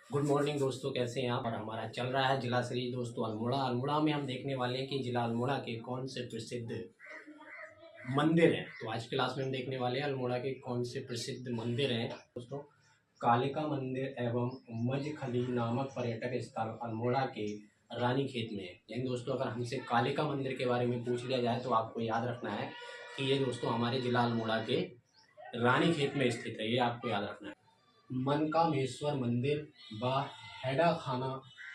Good morning दोस्तों, कैसे हैं आप। और हमारा चल रहा है जिला सीरीज दोस्तों अल्मोड़ा। अल्मोड़ा में हम देखने वाले हैं कि जिला अल्मोड़ा के कौन से प्रसिद्ध मंदिर हैं। तो आज क्लास में हम देखने वाले हैं अल्मोड़ा के कौन से प्रसिद्ध मंदिर हैं दोस्तों। कालिका मंदिर एवं मजखली नामक पर्यटक स्थल अल्मोड़ा के रानीखेत में है। यानी दोस्तों अगर हमसे कालिका मंदिर के बारे में पूछ लिया जाए तो आपको याद रखना है कि ये दोस्तों हमारे जिला अल्मोड़ा के रानीखेत में स्थित है। ये आपको याद रखना है। मनकामेश्वर मंदिर व हैडा खाना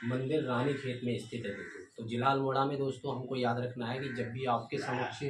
मंदिर रानीखेत में स्थित है दोस्तों। तो जिला अल्मोड़ा में दोस्तों हमको याद रखना है कि जब भी आपके समक्ष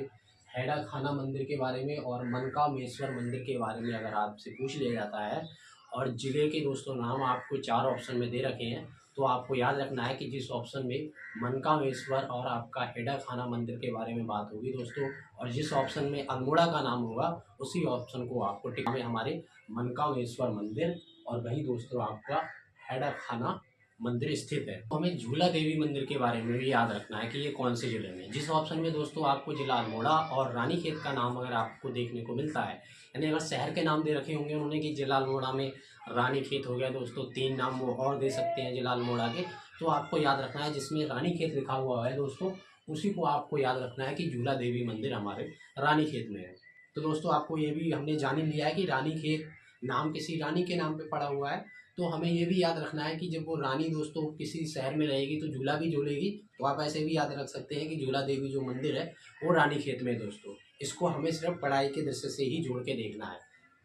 हैडा खाना मंदिर के बारे में और मनकामेश्वर मंदिर के बारे में अगर आपसे पूछ लिया जाता है और ज़िले के दोस्तों नाम आपको 4 ऑप्शन में दे रखे हैं, तो आपको याद रखना है कि जिस ऑप्शन में मनकामेश्वर और आपका हैडा खाना मंदिर के बारे में बात होगी दोस्तों, और जिस ऑप्शन में अल्मोड़ा का नाम होगा उसी ऑप्शन को आपको टिक में हमारे मनकामेश्वर मंदिर और वही दोस्तों आपका हैडा खाना मंदिर स्थित है। तो हमें झूला देवी मंदिर के बारे में भी याद रखना है कि ये कौन से जिले में। जिस ऑप्शन में दोस्तों आपको जिला अल्मोड़ा और रानीखेत का नाम अगर आपको देखने को मिलता है, यानी अगर शहर के नाम दे रखे होंगे उन्होंने कि जिला अल्मोड़ा में रानीखेत हो गया दोस्तों, 3 नाम वो और दे सकते हैं जिला अल्मोड़ा के, तो आपको याद रखना है जिसमें रानीखेत लिखा हुआ है दोस्तों उसी को आपको याद रखना है कि झूला देवी मंदिर हमारे रानीखेत में है। तो दोस्तों आपको ये भी हमने जान ही लिया है कि रानीखेत नाम किसी रानी के नाम पे पड़ा हुआ है। तो हमें ये भी याद रखना है कि जब वो रानी दोस्तों किसी शहर में रहेगी तो झूला भी झूलेगी। तो आप ऐसे भी याद रख सकते हैं कि झूला देवी जो मंदिर है वो रानीखेत में है दोस्तों। इसको हमें सिर्फ पढ़ाई के दृष्टि से ही जोड़ के देखना है।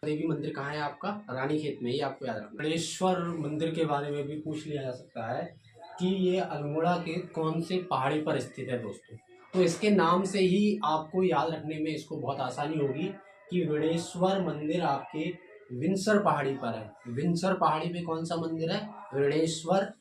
देवी मंदिर कहाँ है आपका? रानीखेत में, ही आपको याद रखना है। गणेश्वर मंदिर के बारे में भी पूछ लिया जा सकता है कि ये अल्मोड़ा के कौन से पहाड़ी पर स्थित है दोस्तों। तो इसके नाम से ही आपको याद रखने में इसको बहुत आसानी होगी कि ऋणेश्वर मंदिर आपके विंसर पहाड़ी पर है। विंसर पहाड़ी पे कौन सा मंदिर है? ऋणेश्वर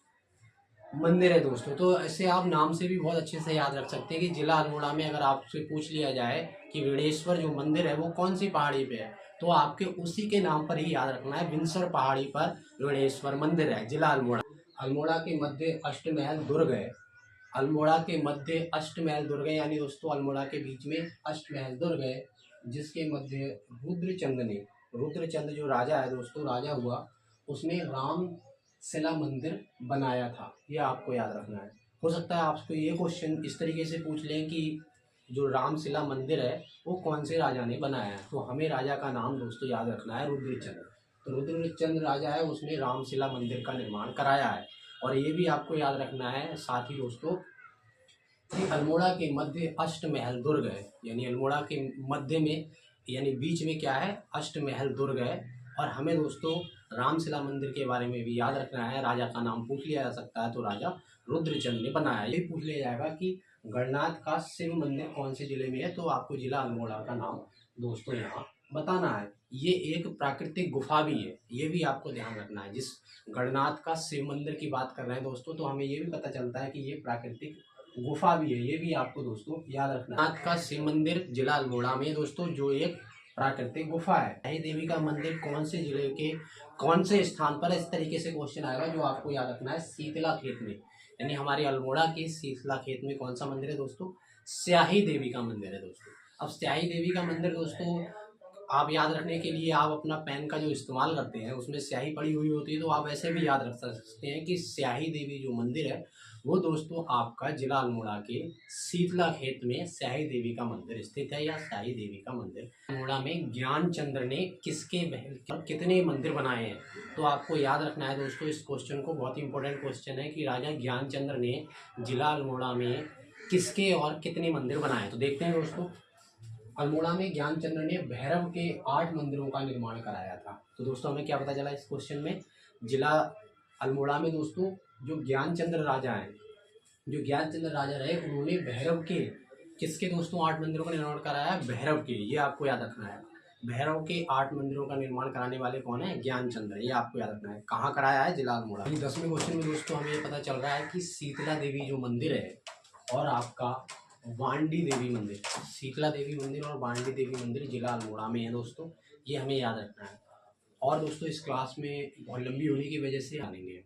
मंदिर है दोस्तों। तो ऐसे आप नाम से भी बहुत अच्छे से याद रख सकते हैं कि जिला अल्मोड़ा में अगर आपसे पूछ लिया जाए कि ऋणेश्वर जो मंदिर है वो कौन सी पहाड़ी पे है, तो आपके उसी के नाम पर ही याद रखना है, विंसर पहाड़ी पर ऋणेश्वर मंदिर है जिला अल्मोड़ा। अल्मोड़ा के मध्य अष्टमहल दुर्ग है। अल्मोड़ा के मध्य अष्टमहल दुर्ग है, यानी दोस्तों अल्मोड़ा के बीच में अष्टमहल दुर्ग है जिसके मध्य रुद्रचंद जो राजा है दोस्तों, राजा हुआ, उसने राम शिला मंदिर बनाया था। ये आपको याद रखना है। हो सकता है आपको ये क्वेश्चन इस तरीके से पूछ लें कि जो रामशिला मंदिर है वो कौन से राजा ने बनाया है, तो हमें राजा का नाम दोस्तों याद रखना है, रुद्रचंद। तो रुद्रचंद राजा है, उसने रामशिला मंदिर का निर्माण कराया है। और ये भी आपको याद रखना है साथ ही दोस्तों कि अल्मोड़ा के मध्य अष्टमहल दुर्ग है, यानी अल्मोड़ा के मध्य में यानी बीच में क्या है? अष्टमहल दुर्ग है। और हमें दोस्तों रामशिला मंदिर के बारे में भी याद रखना है। राजा का नाम पूछ लिया जा सकता है तो राजा रुद्रचंद ने बनाया। ये पूछ लिया जाएगा कि गणनाथ का शिव मंदिर कौन से जिले में है, तो आपको जिला अल्मोड़ा का नाम दोस्तों यहाँ बताना है। ये एक प्राकृतिक गुफा भी है, ये भी आपको ध्यान रखना है। जिस गणनाथ का शिव मंदिर की बात कर रहे हैं दोस्तों, तो हमें ये भी पता चलता है कि ये प्राकृतिक गुफा भी है। ये भी आपको दोस्तों याद रखना है। गणनाथ का शिव मंदिर जिला अल्मोड़ा में दोस्तों जो एक प्राकृतिक गुफा है। शाही देवी का मंदिर कौन से जिले के कौन से स्थान पर? इस तरीके से क्वेश्चन आएगा जो आपको याद रखना है, शीतला खेत में, यानी हमारे अल्मोड़ा के शीतला खेत में कौन सा मंदिर है दोस्तों? स्याही देवी का मंदिर है दोस्तों। अब स्याही देवी का मंदिर दोस्तों आप याद रखने के लिए आप अपना पेन का जो इस्तेमाल करते हैं उसमें स्याही पड़ी हुई होती है, तो आप ऐसे भी याद रख सकते हैं कि स्याही देवी जो मंदिर है वो दोस्तों आपका जिला अल्मोड़ा के शीतला खेत में स्याही देवी का मंदिर स्थित है, या स्याही देवी का मंदिर। अल्मोड़ा में ज्ञानचंद्र ने किसके महल पर कितने मंदिर बनाए हैं, तो आपको याद रखना है दोस्तों इस क्वेश्चन को। बहुत ही इंपॉर्टेंट क्वेश्चन है कि राजा ज्ञानचंद्र ने जिला अल्मोड़ा में किसके और कितने मंदिर बनाए। तो देखते हैं दोस्तों, अल्मोड़ा में ज्ञानचंद्र ने भैरव के 8 मंदिरों का निर्माण कराया था। तो दोस्तों हमें क्या पता चला इस क्वेश्चन में? जिला अल्मोड़ा में दोस्तों जो ज्ञानचंद्र राजा हैं, जो ज्ञानचंद्र राजा रहे, उन्होंने भैरव के किसके दोस्तों 8 मंदिरों का निर्माण कराया? भैरव के। ये आपको याद रखना है, भैरव के 8 मंदिरों का निर्माण कराने वाले कौन है? ज्ञानचंद्र। ये आपको याद रखना है। कहाँ कराया है? जिला अल्मोड़ा। 10वें क्वेश्चन में दोस्तों हमें ये पता चल रहा है कि शीतला देवी जो मंदिर है और आपका वांडी देवी मंदिर, शीतला देवी मंदिर और वांडी देवी मंदिर जिला अल्मोड़ा में है दोस्तों। ये हमें याद रखना है। और दोस्तों इस क्लास में बहुत लंबी होने की वजह से आनेंगे।